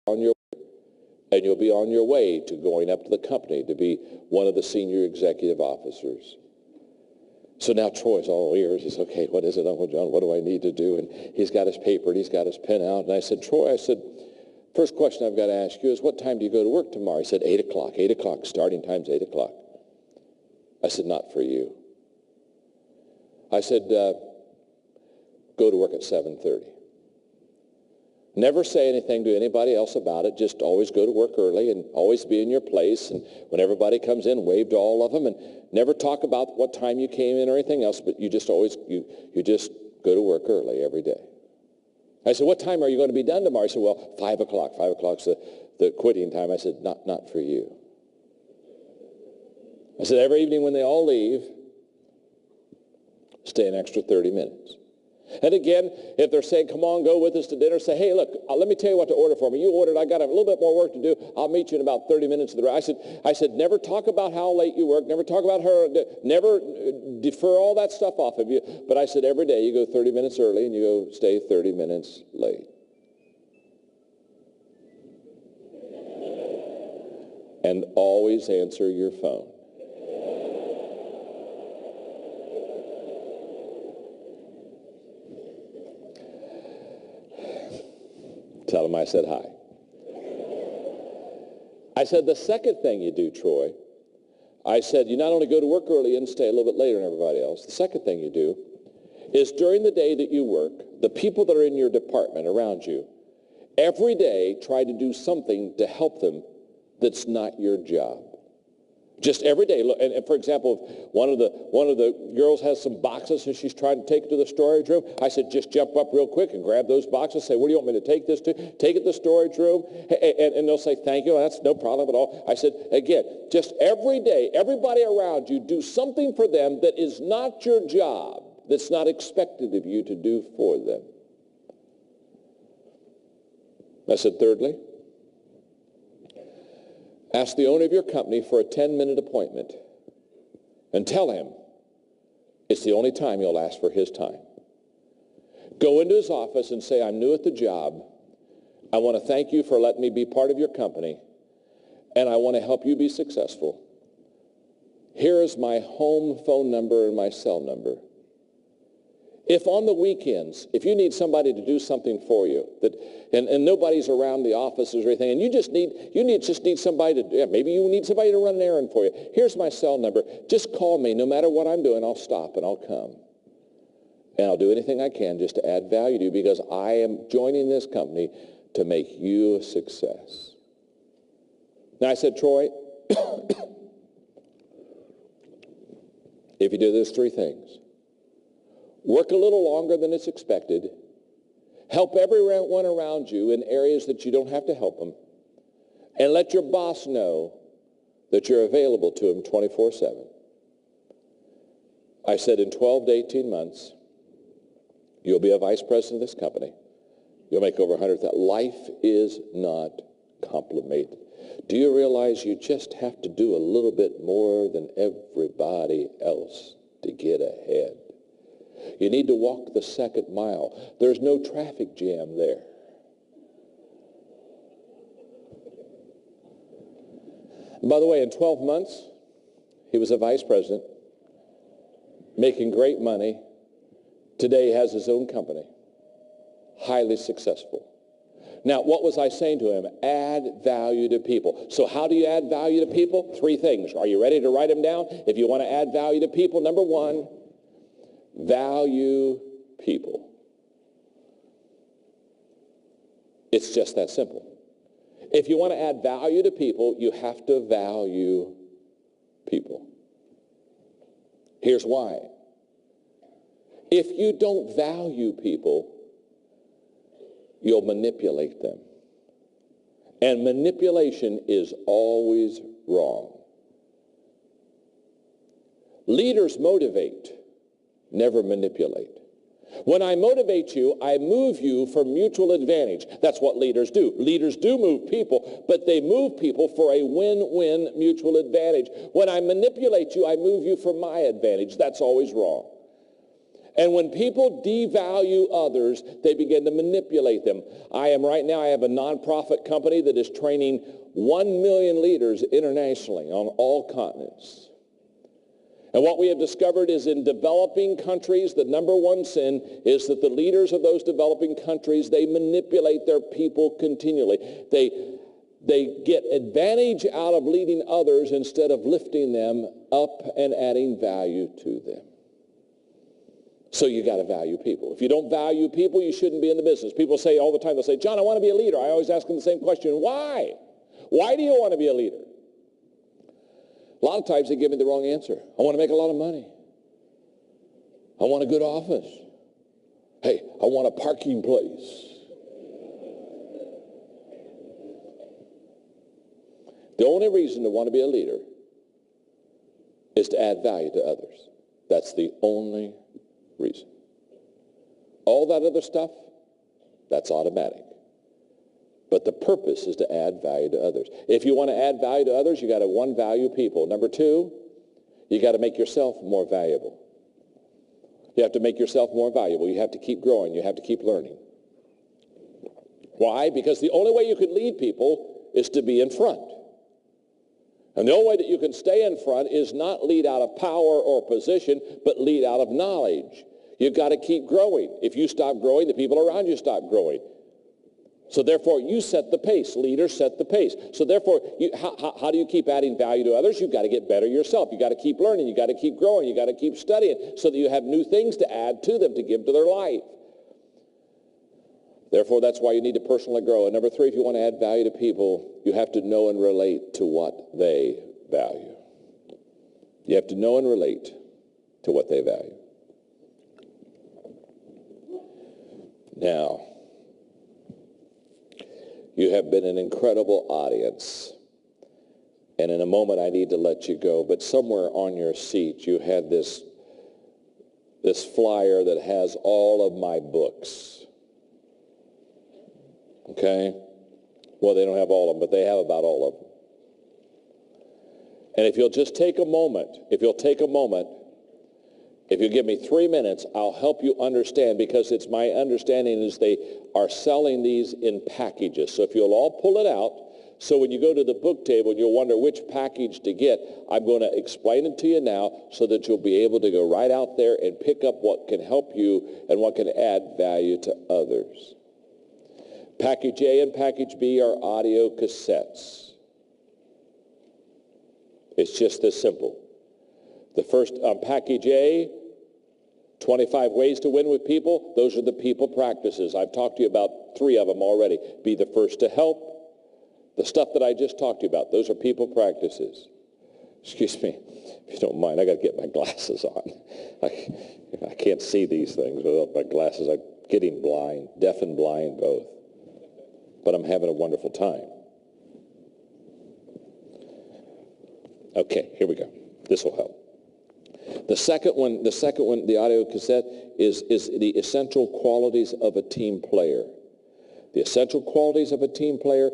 on your and you'll be on your way to going up to the company to be one of the senior executive officers. So now Troy's all ears. He's, okay, what is it, Uncle John? What do I need to do? And he's got his paper and he's got his pen out. And I said, Troy, first question I've got to ask you is, what time do you go to work tomorrow? He said, 8 o'clock. 8 o'clock. Starting time's 8 o'clock. I said, not for you. I said, go to work at 7:30. Never say anything to anybody else about it. Just always go to work early and always be in your place. And when everybody comes in, wave to all of them, and never talk about what time you came in or anything else, but you just always, you just go to work early every day. I said, what time are you going to be done tomorrow? He said, well, 5 o'clock. 5 o'clock's the quitting time. I said, not for you. I said, every evening when they all leave, stay an extra 30 minutes. And again, if they're saying, come on, go with us to dinner, say, hey, look, let me tell you what to order for me. You ordered, I got a little bit more work to do. I'll meet you in about 30 minutes. I said, never talk about how late you work. Never talk about her. Never defer all that stuff off of you. But I said, every day you go 30 minutes early and you go stay 30 minutes late. And always answer your phone. Tell him I said hi. I said, the second thing you do, Troy, I said, you not only go to work early and stay a little bit later than everybody else, the second thing you do is during the day that you work, the people that are in your department around you, every day try to do something to help them that's not your job. Just every day. And for example, if one of the girls has some boxes and she's trying to take it to the storage room, I said, just jump up real quick and grab those boxes. Say, where do you want me to take this to? Take it to the storage room. And they'll say, thank you. That's no problem at all. I said, again, just every day, everybody around you, do something for them that is not your job, that's not expected of you to do for them. I said, thirdly, ask the owner of your company for a 10-minute appointment and tell him it's the only time you'll ask for his time. Go into his office and say, I'm new at the job. I want to thank you for letting me be part of your company, and I want to help you be successful. Here is my home phone number and my cell number. If on the weekends, if you need somebody to do something for you, and nobody's around the offices or anything, and you just need somebody to, maybe you need somebody to run an errand for you. Here's my cell number. Just call me. No matter what I'm doing, I'll stop and I'll come. And I'll do anything I can just to add value to you, because I am joining this company to make you a success. Now I said, Troy, if you do those three things, work a little longer than it's expected, help everyone around you in areas that you don't have to help them, and let your boss know that you're available to him 24/7. I said in 12 to 18 months, you'll be a vice president of this company. You'll make over 100,000. Life is not complicated. Do you realize you just have to do a little bit more than everybody else to get ahead? You need to walk the second mile. There's no traffic jam there. And by the way, in 12 months, he was a vice president, making great money. Today he has his own company, highly successful. Now, what was I saying to him? Add value to people. So how do you add value to people? Three things. Are you ready to write them down? If you want to add value to people, number one, value people. It's just that simple. If you want to add value to people, you have to value people. Here's why. If you don't value people, you'll manipulate them. And manipulation is always wrong. Leaders motivate, never manipulate. When I motivate you, I move you for mutual advantage. That's what leaders do. Leaders do move people, but they move people for a win-win mutual advantage. When I manipulate you, I move you for my advantage. That's always wrong. And when people devalue others, they begin to manipulate them. I have a nonprofit company that is training 1 million leaders internationally on all continents. And what we have discovered is in developing countries, the number one sin is that the leaders of those developing countries, they manipulate their people continually. They get advantage out of leading others instead of lifting them up and adding value to them. So you got to value people. If you don't value people, you shouldn't be in the business. People say all the time, they'll say, John, I want to be a leader. I always ask them the same question. Why? Why do you want to be a leader? A lot of times they give me the wrong answer. I want to make a lot of money. I want a good office. Hey, I want a parking place. The only reason to want to be a leader is to add value to others. That's the only reason. All that other stuff, that's automatic. But the purpose is to add value to others. If you want to add value to others, you got to, one, value people. Number two, you got to make yourself more valuable. You have to make yourself more valuable. You have to keep growing. You have to keep learning. Why? Because the only way you can lead people is to be in front. And the only way that you can stay in front is not lead out of power or position, but lead out of knowledge. You've got to keep growing. If you stop growing, the people around you stop growing. So therefore, you set the pace. Leaders set the pace. So therefore, how do you keep adding value to others? You've got to get better yourself. You've got to keep learning. You've got to keep growing. You've got to keep studying so that you have new things to add to them, to give to their life. Therefore, that's why you need to personally grow. And number three, if you want to add value to people, you have to know and relate to what they value. You have to know and relate to what they value. Now, you have been an incredible audience. And in a moment, I need to let you go. But somewhere on your seat, you had this flyer that has all of my books. Okay? Well, they don't have all of them, but they have about all of them. And if you'll just take a moment, if you'll give me 3 minutes, I'll help you understand, because it's my understanding is they are selling these in packages. So if you'll all pull it out, so when you go to the book table and you'll wonder which package to get, I'm going to explain it to you now so that you'll be able to go right out there and pick up what can help you and what can add value to others. Package A and Package B are audio cassettes. It's just this simple. The first, Package A, 25 ways to win with people. Those are the people practices. I've talked to you about 3 of them already. Be the first to help. The stuff that I just talked to you about, those are people practices. Excuse me, if you don't mind, I got to get my glasses on. I can't see these things without my glasses. I'm getting blind, deaf and blind both. But I'm having a wonderful time. Okay, here we go. This will help. The second one, the audio cassette, is the essential qualities of a team player. The essential qualities of a team player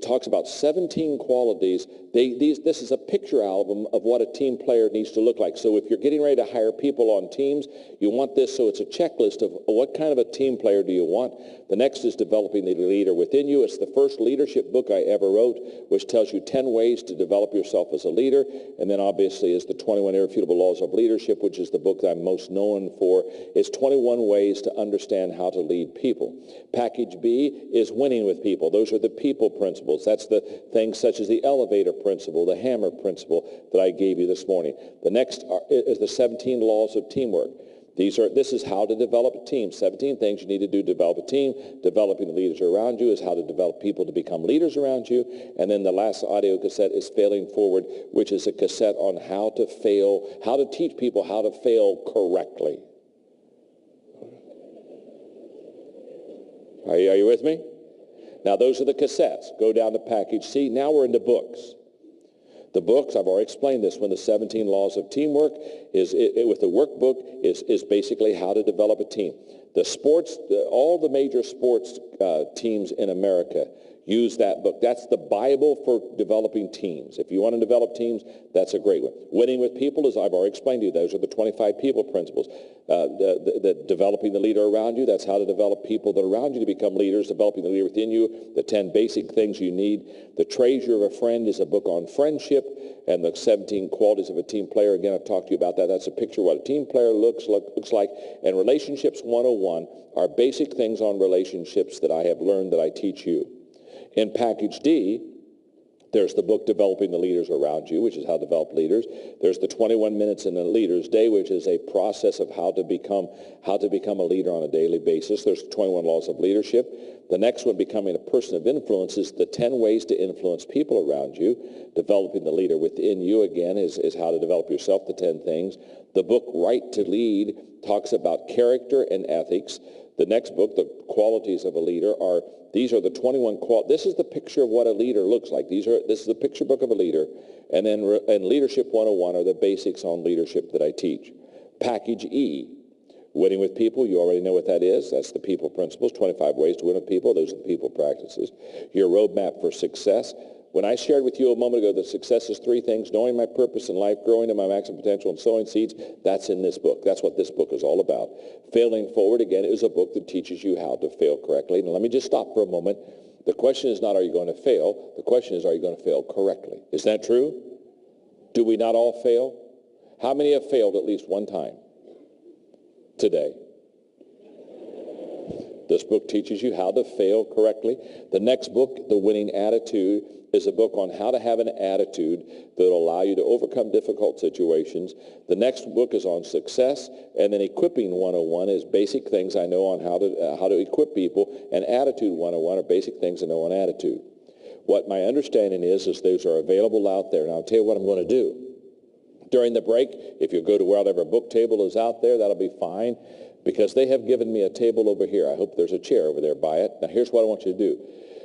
talks about 17 qualities. This is a picture album of what a team player needs to look like. So if you're getting ready to hire people on teams, you want this, so it's a checklist of what kind of a team player do you want. The next is developing the leader within you. It's the first leadership book I ever wrote, which tells you 10 ways to develop yourself as a leader. And then obviously is the 21 Irrefutable Laws of Leadership, which is the book that I'm most known for. It's 21 ways to understand how to lead people. Package B is winning with people. Those are the people principles. That's the things such as the elevator principle, the hammer principle that I gave you this morning. The next is the 17 laws of teamwork. This is how to develop a team. 17 things you need to do to develop a team. Developing the leaders around you is how to develop people to become leaders around you. And then the last audio cassette is Failing Forward, which is a cassette on how to fail, how to teach people how to fail correctly. Are you with me? Now, those are the cassettes. Go down to Package C. Now we're into books. The books, I've already explained this one, the 17 Laws of Teamwork, with the workbook, is basically how to develop a team. The sports, all the major sports teams in America Use that book. That's the Bible for developing teams. If you want to develop teams, that's a great one. Winning with people, as I've already explained to you, those are the 25 people principles. Developing the leader around you, that's how to develop people that are around you to become leaders. Developing the leader within you, the 10 basic things you need. The Treasure of a Friend is a book on friendship, and the 17 qualities of a team player. Again, I've talked to you about that. That's a picture of what a team player looks like. And Relationships 101 are basic things on relationships that I have learned that I teach you. In Package D, there's the book Developing the Leaders Around You, which is how to develop leaders. There's the 21 Minutes in a Leader's Day, which is a process of how to become a leader on a daily basis. There's 21 Laws of Leadership. The next one, Becoming a Person of Influence, is the 10 ways to influence people around you. Developing the leader within you, again, is how to develop yourself, the 10 things. The book Right to Lead talks about character and ethics. The next book, The Qualities of a Leader, these are the 21 This is the picture of what a leader looks like. This is the picture book of a leader. And then Leadership 101 are the basics on leadership that I teach. Package E, Winning with People, you already know what that is. That's the people principles, 25 ways to win with people. Those are the people practices. Your roadmap for success. When I shared with you a moment ago that success is 3 things, knowing my purpose in life, growing to my maximum potential, and sowing seeds, that's in this book. That's what this book is all about. Failing Forward, again, is a book that teaches you how to fail correctly. Now, let me just stop for a moment. The question is not, are you going to fail? The question is, are you going to fail correctly? Is that true? Do we not all fail? How many have failed at least one time today? This book teaches you how to fail correctly. The next book, The Winning Attitude, is a book on how to have an attitude that will allow you to overcome difficult situations. The next book is on success, and then Equipping 101 is basic things I know on how to equip people, and Attitude 101 are basic things I know on attitude. What my understanding is those are available out there. And I'll tell you what I'm going to do. During the break, if you go to whatever book table is out there, that'll be fine, because they have given me a table over here. I hope there's a chair over there by it. Now, here's what I want you to do.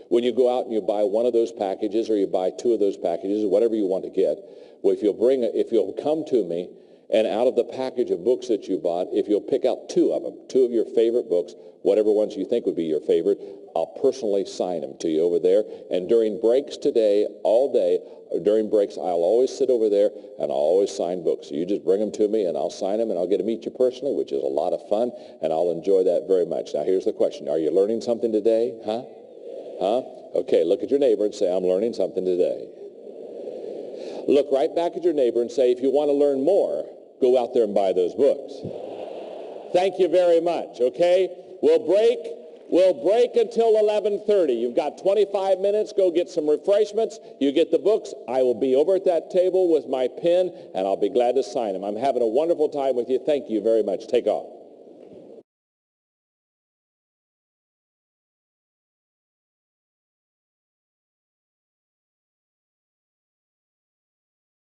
When you go out and you buy one of those packages, or you buy 2 of those packages, or whatever you want to get, well, if you'll come to me, and out of the package of books that you bought, if you'll pick out 2 of them, 2 of your favorite books, whatever ones you think would be your favorite, I'll personally sign them to you over there. And during breaks today, all day, during breaks, I'll always sit over there and I'll always sign books. So you just bring them to me and I'll sign them, and I'll get to meet you personally, which is a lot of fun, and I'll enjoy that very much. Now, here's the question. Are you learning something today? Huh? Okay, look at your neighbor and say, I'm learning something today. Look right back at your neighbor and say, if you want to learn more, go out there and buy those books. Thank you very much, okay? We'll break until 11:30. You've got 25 minutes. Go get some refreshments. You get the books. I will be over at that table with my pen, and I'll be glad to sign them. I'm having a wonderful time with you. Thank you very much. Take off.